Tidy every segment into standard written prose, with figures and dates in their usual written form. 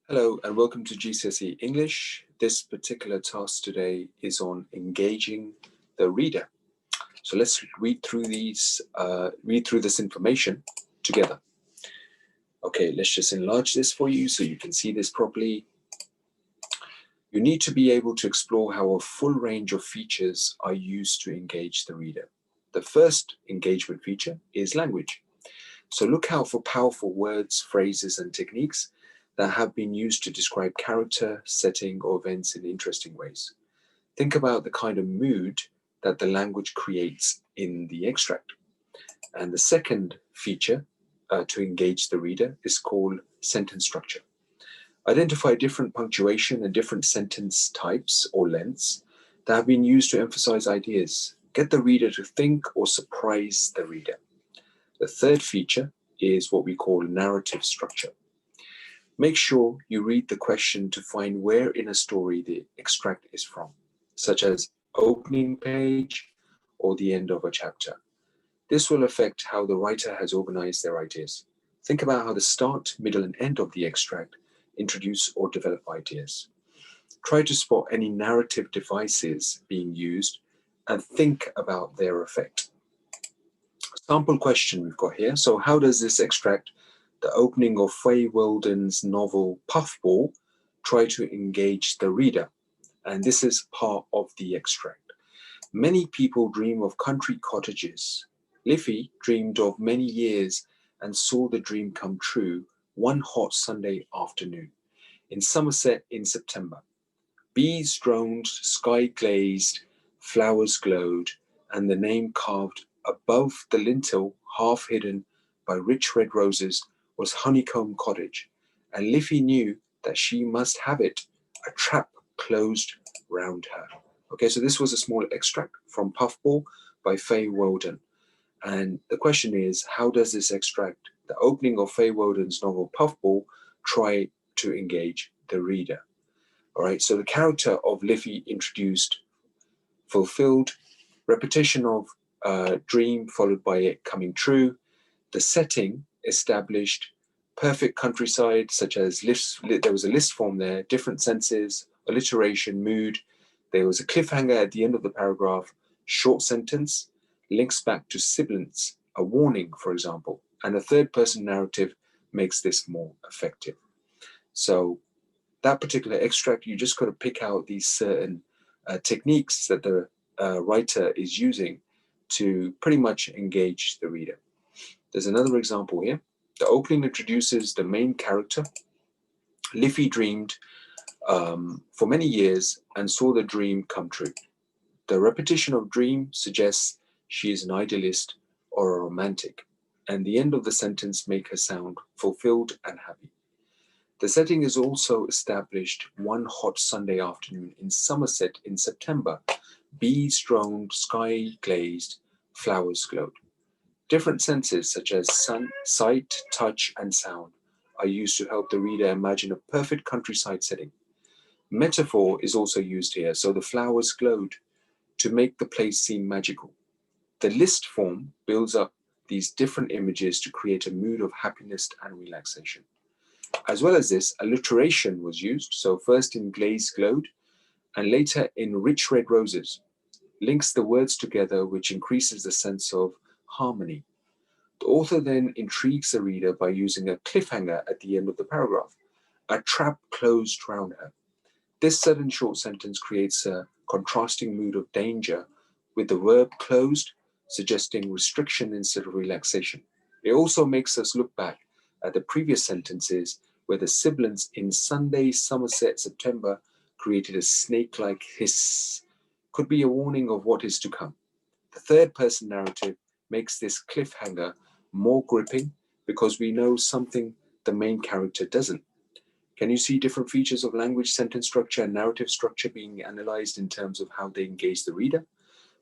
Hello and welcome to GCSE English. This particular task today is on engaging the reader. So let's read through this information together. Okay, let's just enlarge this for you so you can see this properly. You need to be able to explore how a full range of features are used to engage the reader. The first engagement feature is language. So look out for powerful words, phrases, and techniques that have been used to describe character, setting, or events in interesting ways. Think about the kind of mood that the language creates in the extract. And the second feature to engage the reader is called sentence structure. Identify different punctuation and different sentence types or lengths that have been used to emphasize ideas. Get the reader to think or surprise the reader. The third feature is what we call narrative structure. Make sure you read the question to find where in a story the extract is from, such as opening page or the end of a chapter. This will affect how the writer has organized their ideas. Think about how the start, middle, and end of the extract introduce or develop ideas. Try to spot any narrative devices being used and think about their effect. Sample question we've got here. So how does this extract, the opening of Faye Weldon's novel Puffball, try to engage the reader? And this is part of the extract. Many people dream of country cottages. Liffey dreamed of many years and saw the dream come true one hot Sunday afternoon in Somerset in September. Bees droned, sky glazed, flowers glowed, and the name carved above the lintel, half hidden by rich red roses, was Honeycomb Cottage, and Liffey knew that she must have it, a trap closed round her. Okay, so this was a small extract from Puffball by Faye Weldon. And the question is, how does this extract, the opening of Faye Weldon's novel Puffball, try to engage the reader? All right, so the character of Liffey introduced fulfilled, repetition of dream followed by it coming true. The setting established perfect countryside, such as there was a list form there, different senses, alliteration, mood. There was a cliffhanger at the end of the paragraph, short sentence, links back to sibilants, a warning, for example, and a third person narrative makes this more effective. So that particular extract, you just got to pick out these certain techniques that the writer is using to pretty much engage the reader. There's another example here. The opening introduces the main character. Liffey dreamed for many years and saw the dream come true. The repetition of dream suggests she is an idealist or a romantic, and the end of the sentence make her sound fulfilled and happy. The setting is also established one hot Sunday afternoon in Somerset in September. Bees droned, sky glazed, flowers glowed. Different senses such as sight, touch, and sound are used to help the reader imagine a perfect countryside setting. Metaphor is also used here, so the flowers glowed to make the place seem magical. The list form builds up these different images to create a mood of happiness and relaxation. As well as this, alliteration was used, so first in glazed glowed and later in rich red roses. Links the words together, which increases the sense of harmony. The author then intrigues the reader by using a cliffhanger at the end of the paragraph, a trap closed round her. This sudden short sentence creates a contrasting mood of danger, with the verb closed suggesting restriction instead of relaxation. It also makes us look back at the previous sentences where the sibilants in Sunday, Somerset, September created a snake-like hiss. Could be a warning of what is to come. The third person narrative makes this cliffhanger more gripping because we know something the main character doesn't. Can you see different features of language, sentence structure, and narrative structure being analyzed in terms of how they engage the reader?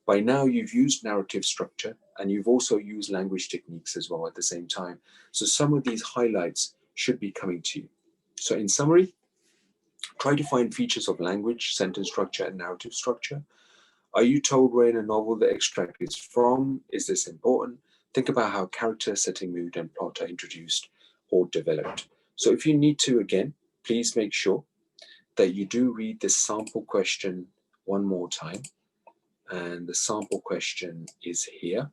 By now, you've used narrative structure and you've also used language techniques as well at the same time. So some of these highlights should be coming to you. So in summary, try to find features of language, sentence structure, and narrative structure. Are you told where in a novel the extract is from? Is this important? Think about how character, setting, mood, and plot are introduced or developed. So if you need to, again, please make sure that you do read the sample question one more time. And the sample question is here.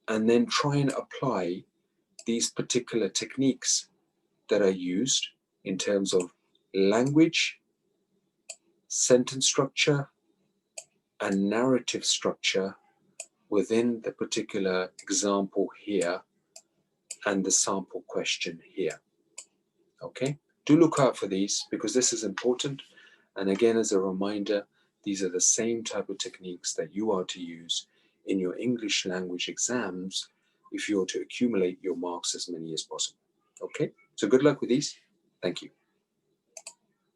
And then try and apply these particular techniques that are used in terms of language, sentence structure, and narrative structure within the particular example here and the sample question here. Okay, do look out for these because this is important. And again, as a reminder, these are the same type of techniques that you are to use in your English language exams if you're to accumulate your marks as many as possible. Okay, so good luck with these. Thank you.